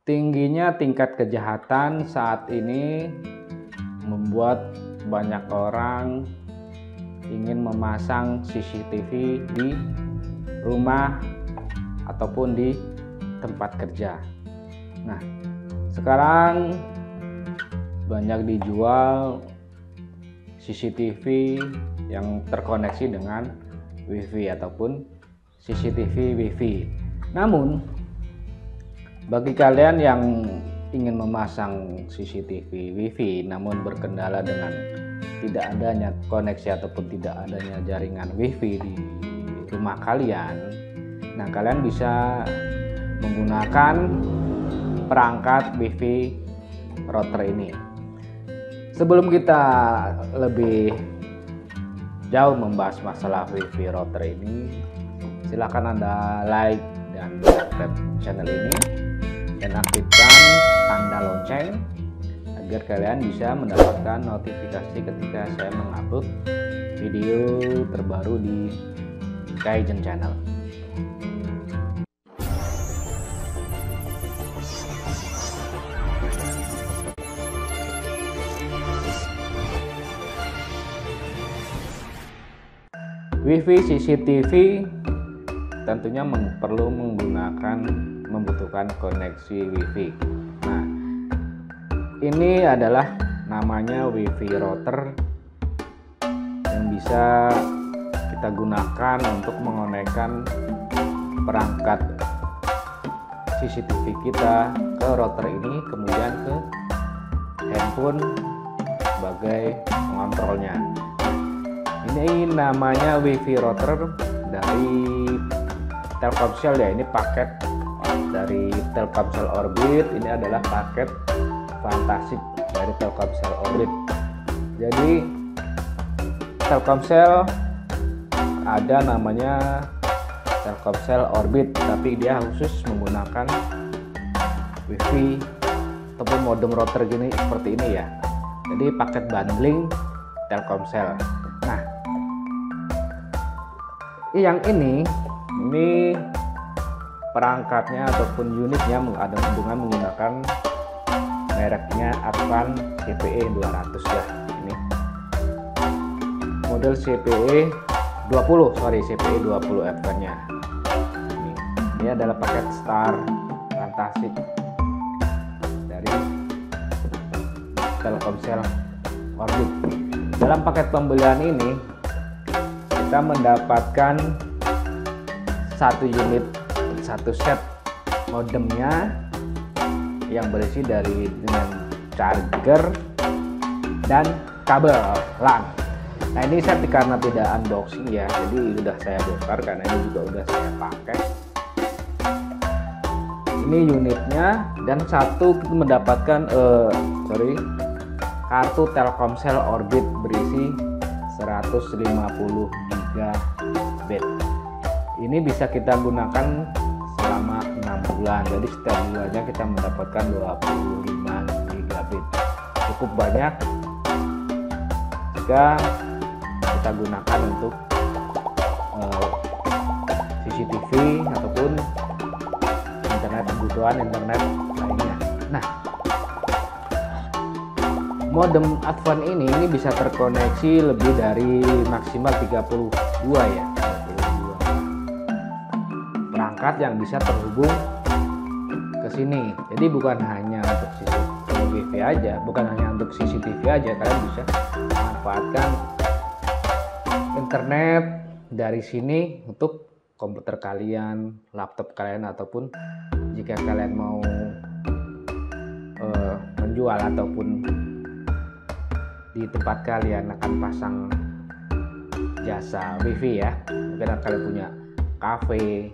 Tingginya tingkat kejahatan saat ini membuat banyak orang ingin memasang CCTV di rumah ataupun di tempat kerja. Nah, sekarang banyak dijual CCTV yang terkoneksi dengan WiFi ataupun CCTV WiFi. Namun, bagi kalian yang ingin memasang CCTV WiFi namun berkendala dengan tidak adanya koneksi ataupun tidak adanya jaringan WiFi di rumah kalian, nah kalian bisa menggunakan perangkat WiFi router ini. Sebelum kita lebih jauh membahas masalah WiFi router ini, silakan Anda like dan subscribe channel ini dan aktifkan tanda lonceng agar kalian bisa mendapatkan notifikasi ketika saya mengupload video terbaru di Kaizen Channel. WiFi CCTV tentunya perlu membutuhkan koneksi WiFi. Nah, ini adalah namanya WiFi router yang bisa kita gunakan untuk mengonekkan perangkat CCTV kita ke router ini, kemudian ke handphone sebagai pengontrolnya. Ini namanya WiFi router dari Telkomsel ya, ini paket dari Telkomsel Orbit. Ini adalah paket Fantastic dari Telkomsel Orbit. Jadi Telkomsel ada namanya Telkomsel Orbit, tapi dia khusus menggunakan WiFi ataupun modem router gini seperti ini ya. Jadi paket bundling Telkomsel. Nah, yang ini perangkatnya ataupun unitnya dengan menggunakan mereknya Advan CPE 200 ya. Ini model CPE 20 Advan nya. Ini adalah paket Star Fantastic dari Telkomsel Orbit. Dalam paket pembelian ini kita mendapatkan satu set modemnya yang berisi dengan charger dan kabel LAN. Nah, ini saya karena tidak unboxing ya, jadi sudah saya bongkar karena ini juga sudah saya pakai. Ini unitnya, dan satu kita mendapatkan kartu Telkomsel Orbit berisi 150 GB. Ini bisa kita gunakan selama 6 bulan. Jadi setiap bulannya kita mendapatkan 25 GB. Cukup banyak jika kita gunakan untuk CCTV ataupun kebutuhan internet lainnya. Nah, modem Advan ini bisa terkoneksi lebih dari maksimal 32 ya. 32 perangkat yang bisa terhubung ke sini. Jadi bukan hanya untuk CCTV aja, bukan hanya untuk CCTV aja, kalian bisa manfaatkan internet dari sini untuk komputer kalian, laptop kalian, ataupun jika kalian mau menjual ataupun di tempat kalian akan pasang jasa WiFi ya, mungkin kalian punya kafe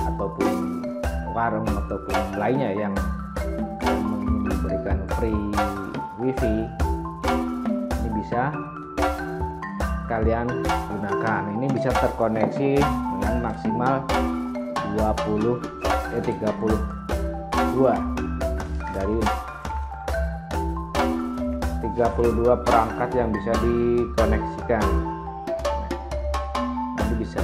ataupun warung ataupun lainnya yang memberikan free WiFi, ini bisa kalian gunakan. Ini bisa terkoneksi dengan maksimal 32 dari 32 perangkat yang bisa dikoneksikan. Nanti bisa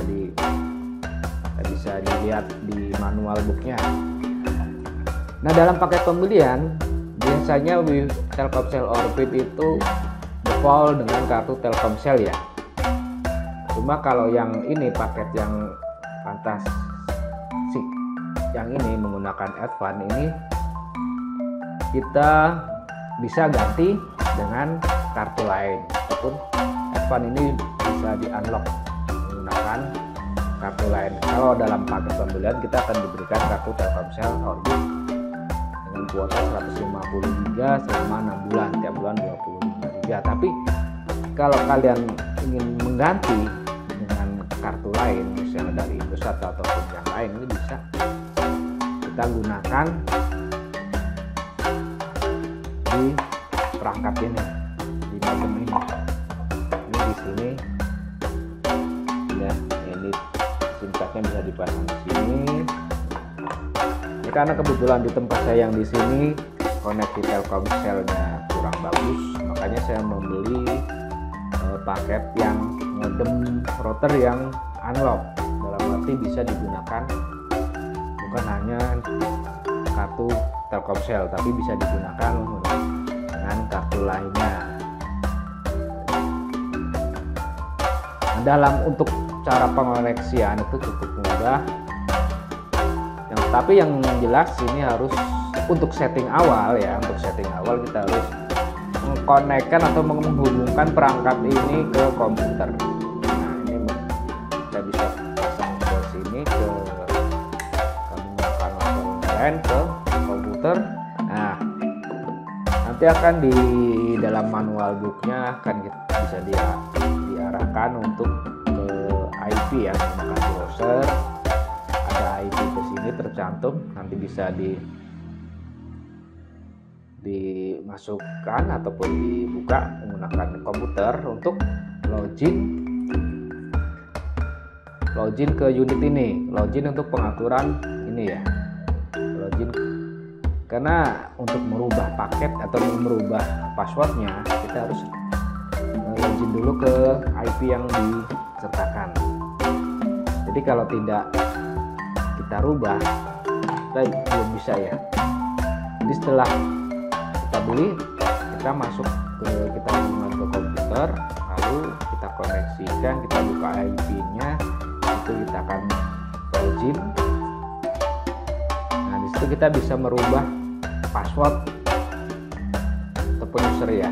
dilihat di manual booknya. Nah, dalam paket pembelian biasanya Telkomsel Orbit itu default dengan kartu Telkomsel ya. Cuma kalau yang ini paket yang Fantastic yang ini menggunakan Advance ini kita bisa ganti dengan kartu lain, ataupun Advance ini bisa di unlock menggunakan kartu lain. Kalau dalam paket pembelian kita akan diberikan kartu Telkomsel Orbit dengan kuota 150 GB selama 6 bulan, tiap bulan 25 GB. Tapi kalau kalian ingin mengganti dengan kartu lain, misalnya dari Indosat ataupun yang lain, ini bisa kita gunakan di perangkat ini, di modem ini. Ini di sini ya, ini SIM cardnya bisa dipasang di sini. Ini karena kebetulan di tempat saya yang di sini koneksi Telkomselnya kurang bagus, makanya saya membeli paket yang modem router yang unlock, dalam arti bisa digunakan bukan hanya kartu Telkomsel tapi bisa digunakan dengan kartu lainnya. Nah, dalam untuk cara pengoneksian itu cukup mudah. Tapi yang jelas ini harus untuk setting awal ya, untuk setting awal kita harus mengkonekkan atau menghubungkan perangkat ini ke komputer. Nah, ini kita bisa pasang ke sini, ke menggunakan line ke komputer. Nah, nanti akan di dalam manual booknya akan bisa diarahkan untuk ke IP ya, menggunakan browser. Ada IP ke sini tercantum, nanti bisa dimasukkan ataupun dibuka menggunakan komputer untuk login ke unit ini, login untuk pengaturan ini ya, login. Karena untuk merubah paket atau merubah passwordnya kita harus login dulu ke IP yang disertakan. Jadi kalau tidak kita rubah, kita belum bisa ya. Jadi setelah kita beli, kita masuk kita hubungan ke komputer, lalu kita koneksikan, kita buka IP-nya, itu kita akan login. Nah, disitu kita bisa merubah password ataupun user ya.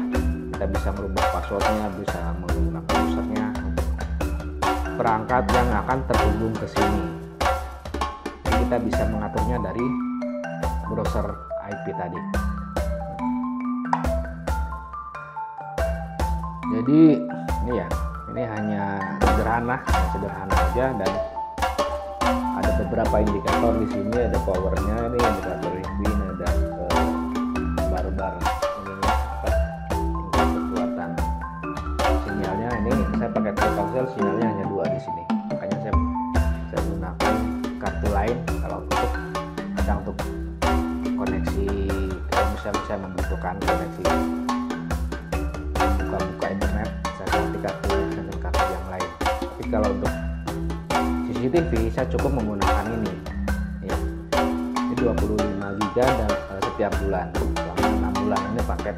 Kita bisa merubah passwordnya, bisa menggunakan usernya untuk perangkat yang akan terhubung ke sini. Jadi kita bisa mengaturnya dari browser IP tadi. Jadi ini ya, ini hanya sederhana aja, dan ada beberapa indikator di sini. Ada powernya, ini indikator win, ada bar ini tingkat kekuatan sinyalnya. Ini saya pakai Telkomsel, sinyalnya hanya 2 di sini, makanya saya gunakan kartu lain kalau untuk koneksi, kalau misalnya saya membutuhkan koneksi buka internet, saya ganti kartu dengan kartu yang lain. Tapi kalau untuk CCTV saya cukup menggunakan ini ya. Ini 25 GB dan setiap bulan selama 6 bulan, ini paket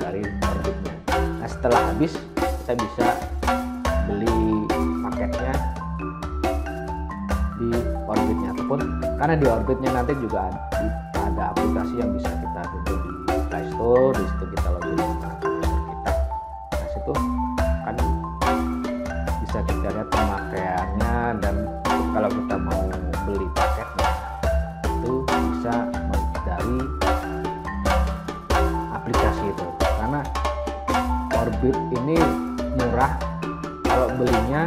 dari Orbitnya. Nah, setelah habis kita bisa beli paketnya di Orbitnya, ataupun karena di Orbitnya nanti juga ada aplikasi yang bisa kita download di Play Store. Di situ kita login dengan komputer kita. Nah, situ kan bisa kita lihat pemakaiannya, dan kalau kita mau beli paketnya itu bisa dari aplikasi itu. Karena Orbit ini murah kalau belinya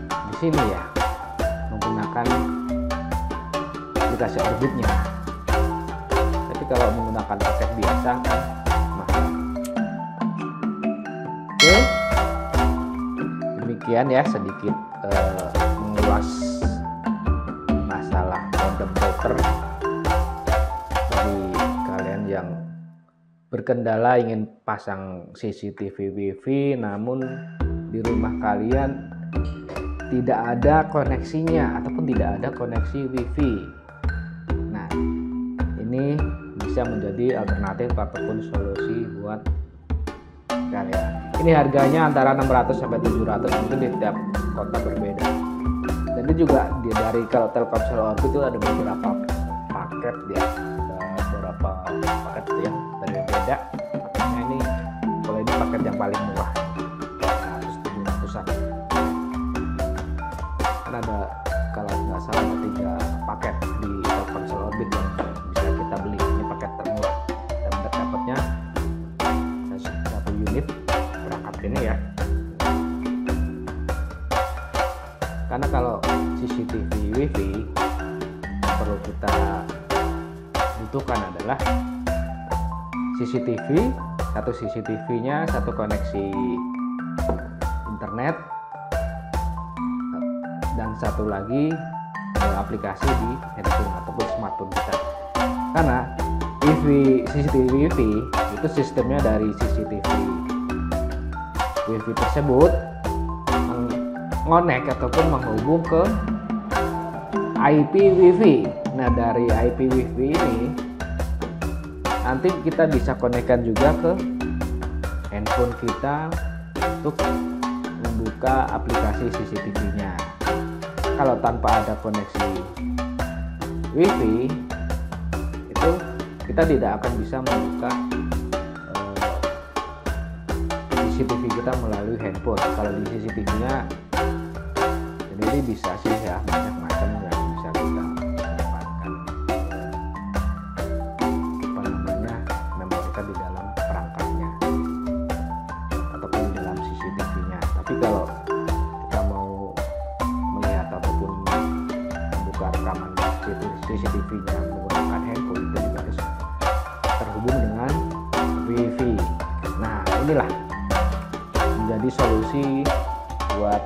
di sini ya, menggunakan aplikasi Orbitnya. Tapi kalau menggunakan paket biasa kan mahal. Oke, demikian ya sedikit mengulas masalah modem router bagi kalian yang berkendala ingin pasang CCTV WiFi namun di rumah kalian tidak ada koneksinya ataupun tidak ada koneksi WiFi. bisa menjadi alternatif ataupun solusi buat kalian. Ini harganya antara 600 sampai 700, mungkin di tiap kota berbeda. Dan itu juga dari kalau Telkomsel Orbit itu ada beberapa paket ya, ada beberapa paket yang berbeda. Makanya ini kalau ini paket yang paling murah, 700-an. Kan ada, kalau nggak salah ada 3 paket di Telkomsel Orbit yang bisa kita beli. Ini paket termurah dan dapatnya 1 unit perangkat ini ya. Karena kalau CCTV WiFi yang perlu kita butuhkan adalah CCTV, satu CCTV-nya satu koneksi internet, dan satu lagi aplikasi di handphone ataupun smartphone kita. Karena CCTV WiFi itu sistemnya dari CCTV WiFi tersebut ngonek ataupun menghubung ke IP WiFi. Nah, dari IP WiFi ini nanti kita bisa konekkan juga ke handphone kita untuk membuka aplikasi CCTV-nya. Kalau tanpa ada koneksi WiFi itu kita tidak akan bisa membuka CCTV kita melalui handphone. Kalau di CCTV-nya jadi bisa sih ya, macam-macam yang bisa kita dapatkan memori kita di dalam perangkatnya ataupun di dalam CCTV-nya. Tapi kalau kita mau melihat ataupun membuka rekaman CCTV-nya menggunakan handphone, itu juga harus terhubung dengan WiFi. Nah, inilah menjadi solusi buat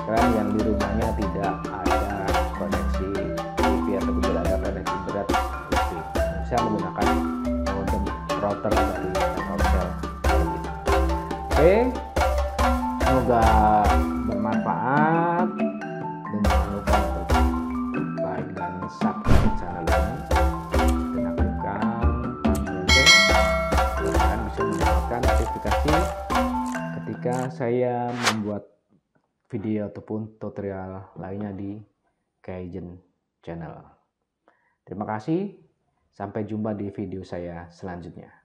kalian yang di rumahnya tidak ada koneksi WiFi atau tidak ada koneksi internet WiFi, bisa menggunakan modem router dari Telkomsel. Oke, semoga bermanfaat dan jangan lupa untuk like dan subscribe channel ini dan aktifkan lonceng agar kalian bisa mendapatkan notifikasi ketika saya membuat video ataupun tutorial lainnya di Kaizen Channel. Terima kasih, sampai jumpa di video saya selanjutnya.